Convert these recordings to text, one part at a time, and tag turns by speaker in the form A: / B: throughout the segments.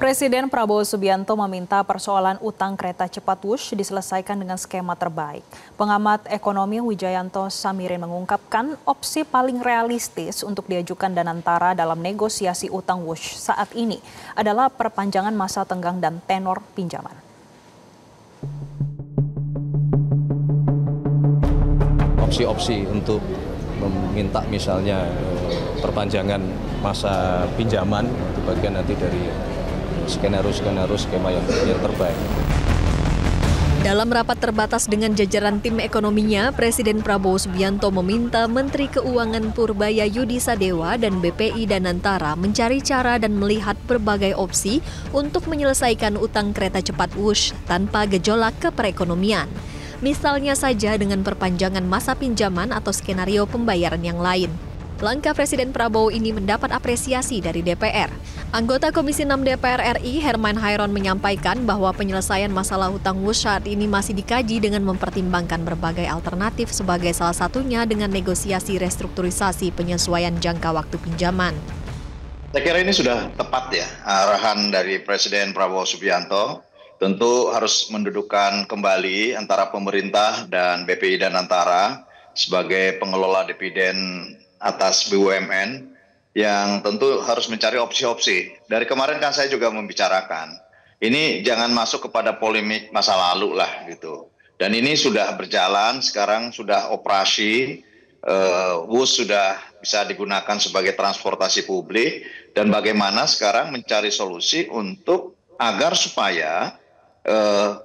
A: Presiden Prabowo Subianto meminta persoalan utang kereta cepat Wush diselesaikan dengan skema terbaik. Pengamat ekonomi Wijayanto Samirin mengungkapkan opsi paling realistis untuk diajukan Danantara dalam negosiasi utang Wush saat ini adalah perpanjangan masa tenggang dan tenor pinjaman.
B: Opsi-opsi untuk meminta misalnya perpanjangan masa pinjaman itu bagian nanti dari skenario skema yang terbaik.
C: Dalam rapat terbatas dengan jajaran tim ekonominya, Presiden Prabowo Subianto meminta Menteri Keuangan Purbaya Yudi Sadewa dan BPI Danantara mencari cara dan melihat berbagai opsi untuk menyelesaikan utang kereta cepat Wush tanpa gejolak ke perekonomian. Misalnya saja dengan perpanjangan masa pinjaman atau skenario pembayaran yang lain. Langkah Presiden Prabowo ini mendapat apresiasi dari DPR. Anggota Komisi 6 DPR RI, Herman Hairon, menyampaikan bahwa penyelesaian masalah hutang Wush saat ini masih dikaji dengan mempertimbangkan berbagai alternatif, sebagai salah satunya dengan negosiasi restrukturisasi penyesuaian jangka waktu pinjaman.
D: Saya kira ini sudah tepat ya, arahan dari Presiden Prabowo Subianto. Tentu harus mendudukkan kembali antara pemerintah dan BPI Danantara sebagai pengelola dividen atas BUMN yang tentu harus mencari opsi-opsi. Dari kemarin kan saya juga membicarakan, ini jangan masuk kepada polemik masa lalu lah gitu. Dan ini sudah berjalan, sekarang sudah operasi, Wush sudah bisa digunakan sebagai transportasi publik, dan bagaimana sekarang mencari solusi untuk agar supaya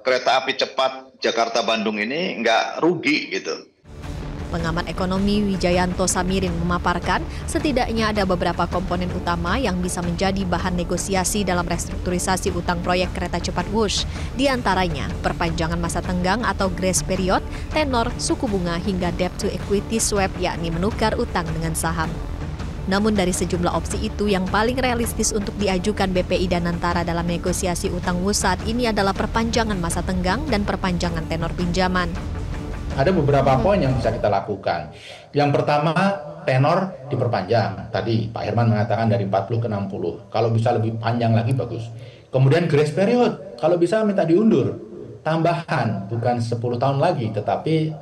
D: kereta api cepat Jakarta-Bandung ini nggak rugi gitu.
C: Pengamat ekonomi Wijayanto Samirin memaparkan setidaknya ada beberapa komponen utama yang bisa menjadi bahan negosiasi dalam restrukturisasi utang proyek kereta cepat Wush. Di antaranya perpanjangan masa tenggang atau grace period, tenor, suku bunga hingga debt to equity swap, yakni menukar utang dengan saham. Namun dari sejumlah opsi itu, yang paling realistis untuk diajukan BPI Danantara dalam negosiasi utang Wush saat ini adalah perpanjangan masa tenggang dan perpanjangan tenor pinjaman.
E: Ada beberapa poin yang bisa kita lakukan. Yang pertama, tenor diperpanjang. Tadi Pak Herman mengatakan dari 40 ke 60. Kalau bisa lebih panjang lagi bagus. Kemudian grace period, kalau bisa minta diundur. Tambahan, bukan 10 tahun lagi, tetapi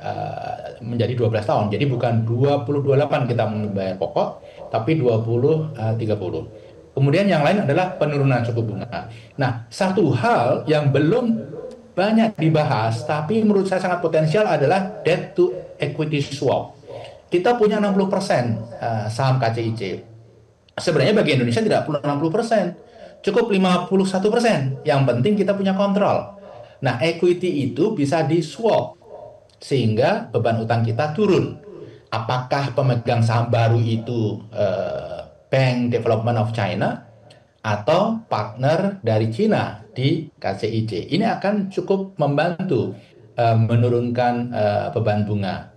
E: menjadi 12 tahun. Jadi bukan 2028 kita membayar pokok, tapi 2030. Kemudian yang lain adalah penurunan suku bunga. Nah, satu hal yang belum banyak dibahas, tapi menurut saya sangat potensial adalah debt to equity swap. Kita punya 60% saham KCIC. Sebenarnya bagi Indonesia tidak perlu 60%, cukup 51%. Yang penting kita punya kontrol. Nah, equity itu bisa di swap, sehingga beban utang kita turun. Apakah pemegang saham baru itu Bank Development of China atau partner dari Cina di KCIC. Ini akan cukup membantu menurunkan beban bunga.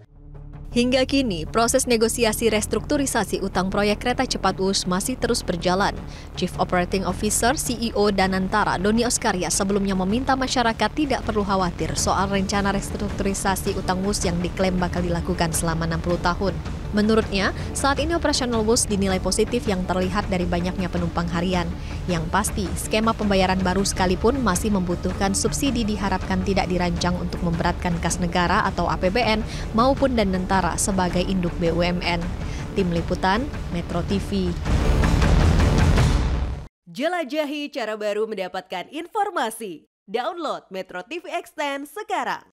C: Hingga kini, proses negosiasi restrukturisasi utang proyek kereta cepat Wush masih terus berjalan. Chief Operating Officer CEO Danantara, Doni Oskaria, sebelumnya meminta masyarakat tidak perlu khawatir soal rencana restrukturisasi utang Wush yang diklaim bakal dilakukan selama 60 tahun. Menurutnya, saat ini operasional Wush dinilai positif yang terlihat dari banyaknya penumpang harian. Yang pasti, skema pembayaran baru sekalipun masih membutuhkan subsidi, diharapkan tidak dirancang untuk memberatkan kas negara atau APBN maupun Danantara sebagai induk BUMN. Tim Liputan, Metro TV.
F: Jelajahi cara baru mendapatkan informasi. Download Metro TV Extend sekarang.